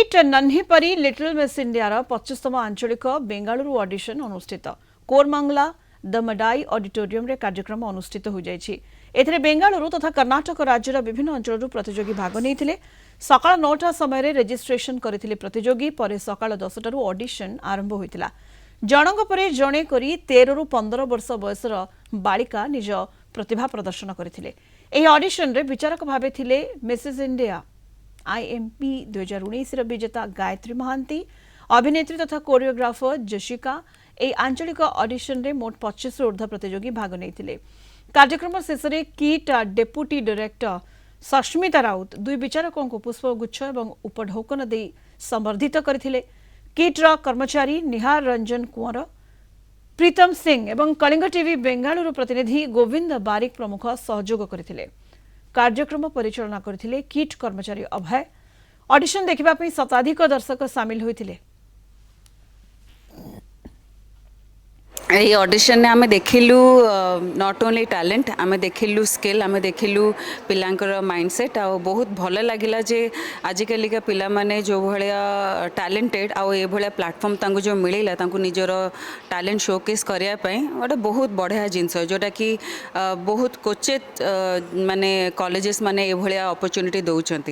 Kit नन्ही परी little miss India 25तम आंचलिक बेंगालुरु ऑडिशन अनुष्ठित कोरमंगला द मडाई ऑडिटोरियम रे कार्यक्रम अनुष्ठित हो जाइछि। एथिरे बेंगालुरु तथा कर्नाटक राज्यर विभिन्न अंचलरू प्रतियोगी भाग नेइथिले। सकाळ 9टा समय रे रजिस्ट्रेशन करथिले प्रतियोगी परे सकाळ 10टारू ऑडिशन आरंभ होइतिला। जनक परे जणे करी 13 रु 15 वर्ष बयसर बालिका निज प्रतिभा प्रदर्शन करथिले। एही ऑडिशन रे विचारक भाबे थिले मिसेस इंडिया IMP 2019 विजेता गायत्री महांती, अभिनेत्री तथा कोरियोग्राफर जशिका। ए आंचलिक ऑडिशन रे मोट 25 ऊर्ध्व प्रतियोगी भाग नेइथिले। कार्यक्रम शेष में kit deputy director Sasmita Raut दुई विचारकों को पुष्पगुच्छ और उपढौकन दे संबर्धित करथिले। किट्र कर्मचारी निहार रंजन कुंवर, प्रीतम सिंह और कलिंग टीवी बेंगालुरु प्रतिनिधि गोविंद बारिक प्रमुख सहयोग करथिले। कार्यक्रम परिचालना करथिले किट कर्मचारी अभय। ऑडिशन देखिबा पई शताधिक दर्शक सामिल होइथिले। ये ऑडिशन ने आम देखिलु नॉट ओनली टैलेंट, आम देखिलु स्किल, आम देखिलु पिलांकर माइंडसेट। आ बहुत भल लगिला जे आजिकल का पिला माने जो भलिया टैलेंटेड आ ये भलिया प्लेटफॉर्म तांको जो मिलेला तांको निजर टैलेंट शोकेस करिया पई गोटे बहुत बढ़िया जिनस जोटा कि बहुत क्वचित माने कॉलेजेस माने ये भलिया अपॉर्चुनिटी दउछंती।